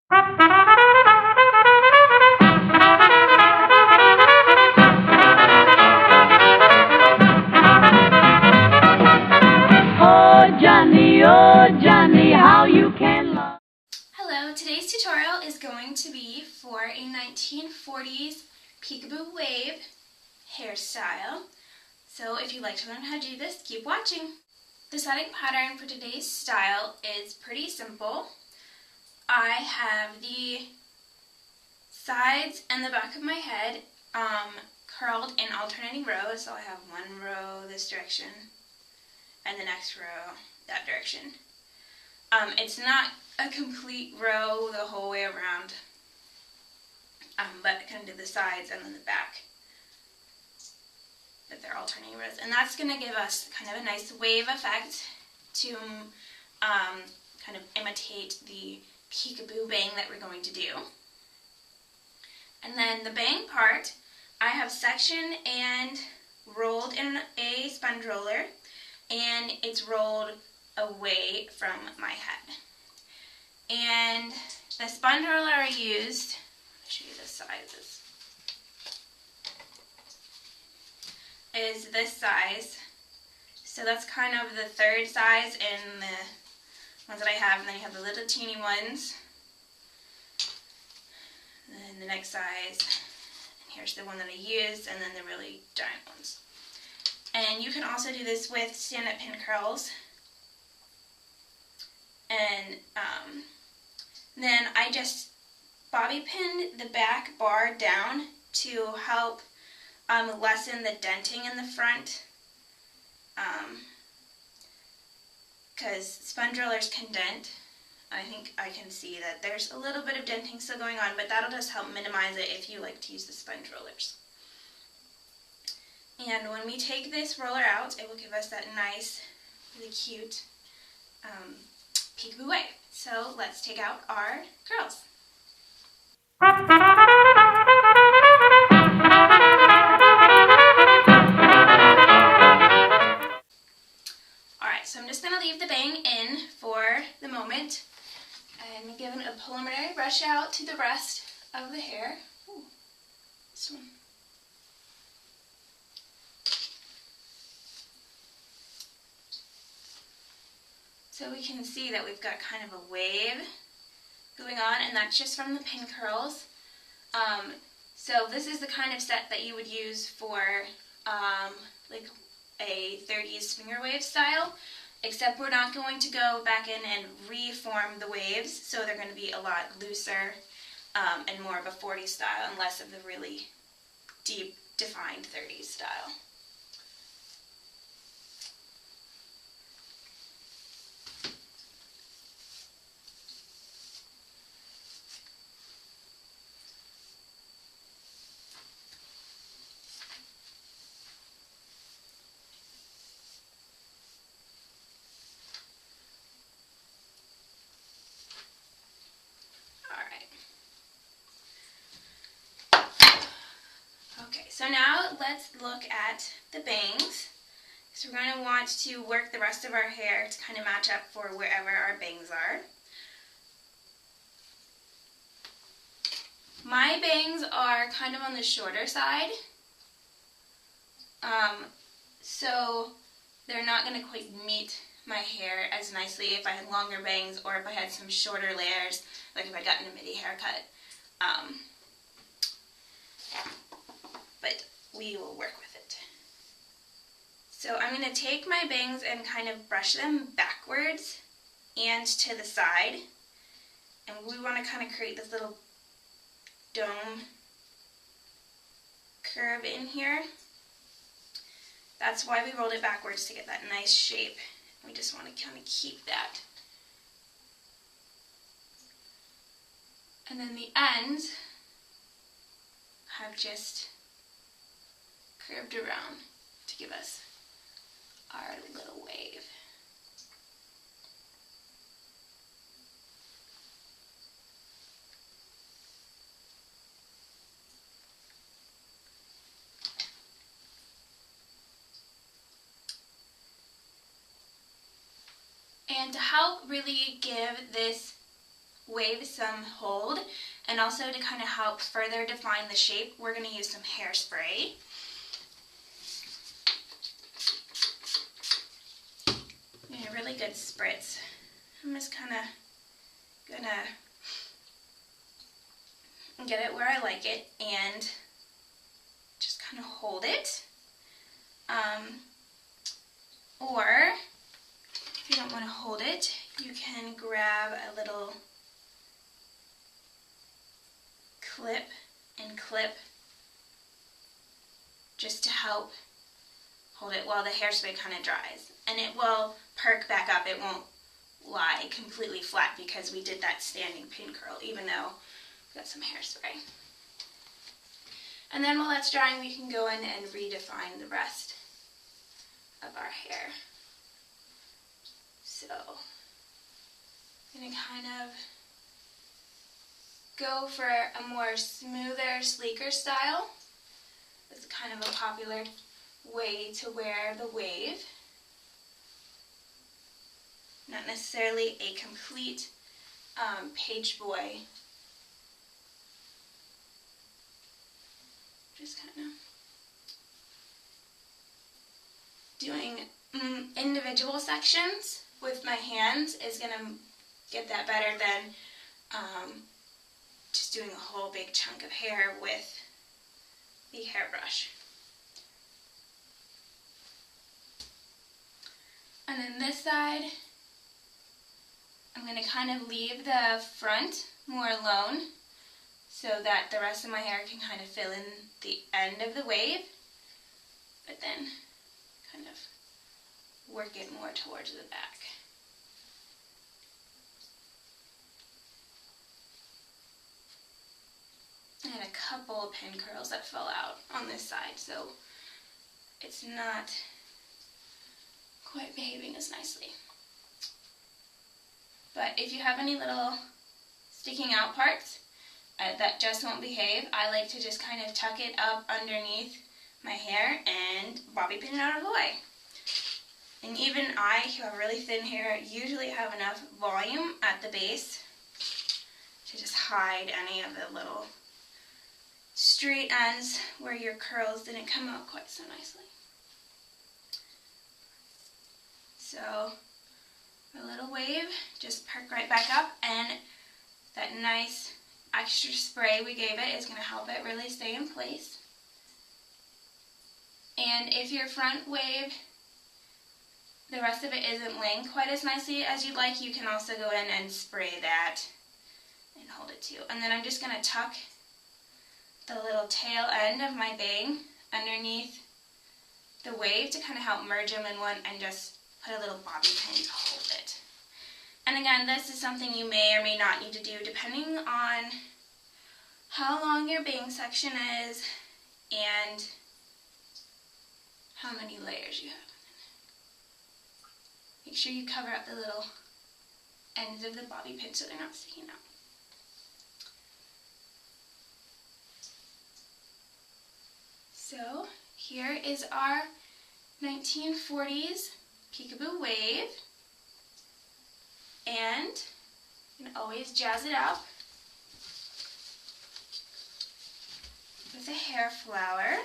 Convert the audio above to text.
Oh Johnny, how you can love. Hello, today's tutorial is going to be for a 1940s peekaboo wave hairstyle. So if you'd like to learn how to do this, keep watching. The setting pattern for today's style is pretty simple. I have the sides and the back of my head curled in alternating rows. So I have one row this direction and the next row that direction. It's not a complete row the whole way around, but kind of do the sides and then the back. But they're alternating rows, and that's going to give us kind of a nice wave effect to kind of imitate the peekaboo bang that we're going to do. And then the bang part, I have sectioned and rolled in a sponge roller, and it's rolled away from my head. And the sponge roller I used, I'll show you the sizes, is this size. So that's kind of the third size in the ones that I have, and then you have the little teeny ones. And then the next size, and here's the one that I used, and then the really giant ones. And you can also do this with stand-up pin curls. And then I just bobby pinned the back bar down to help lessen the denting in the front, because sponge rollers can dent. I think I can see that there's a little bit of denting still going on, but that'll just help minimize it if you like to use the sponge rollers. And when we take this roller out, it will give us that nice, really cute peekaboo wave. So let's take out our curls. Alright, so I'm just going to leave the bang in for the moment and give a preliminary brush out to the rest of the hair. Ooh, this one. So we can see that we've got kind of a wave going on, and that's just from the pin curls. So this is the kind of set that you would use for like a 30s swinger wave style, except we're not going to go back in and reform the waves, so they're going to be a lot looser and more of a 40s style and less of the really deep defined 30s style. Okay, so now let's look at the bangs. So we're going to want to work the rest of our hair to kind of match up for wherever our bangs are. My bangs are kind of on the shorter side, so they're not going to quite meet my hair as nicely if I had longer bangs or if I had some shorter layers, like if I'd gotten a midi haircut. But we will work with it. So I'm going to take my bangs and kind of brush them backwards and to the side. And we want to kind of create this little dome curve in here. That's why we rolled it backwards, to get that nice shape. We just want to kind of keep that. And then the ends have just curved around to give us our little wave. And to help really give this wave some hold, and also to kind of help further define the shape, we're going to use some hairspray. A really good spritz. I'm just kind of gonna get it where I like it and just kind of hold it. Or if you don't want to hold it, you can grab a little clip and clip just to help hold it while the hairspray kind of dries. And it will perk back up. It won't lie completely flat because we did that standing pin curl, even though we got some hairspray. And then while that's drying, we can go in and redefine the rest of our hair. So I'm going to kind of go for a more smoother, sleeker style. It's kind of a popular way to wear the wave. Not necessarily a complete page boy. Just kind of doing individual sections with my hands is going to get that better than just doing a whole big chunk of hair with the hairbrush. And then this side, I'm going to kind of leave the front more alone so that the rest of my hair can kind of fill in the end of the wave, but then kind of work it more towards the back. I had a couple of pin curls that fell out on this side, so it's not quite behaving as nicely. But if you have any little sticking out parts that just won't behave, I like to just kind of tuck it up underneath my hair and bobby pin it out of the way. And even I, who have really thin hair, usually have enough volume at the base to just hide any of the little straight ends where your curls didn't come out quite so nicely. So a little wave, just perk right back up, and that nice extra spray we gave it is going to help it really stay in place. And if your front wave, the rest of it isn't laying quite as nicely as you'd like, you can also go in and spray that and hold it too. And then I'm just going to tuck the little tail end of my bang underneath the wave to kind of help merge them in one and just put a little bobby pin to hold it. And again, this is something you may or may not need to do depending on how long your bang section is and how many layers you have. Make sure you cover up the little ends of the bobby pin so they're not sticking out. So here is our 1940s peekaboo wave, and you can always jazz it up with a hair flower.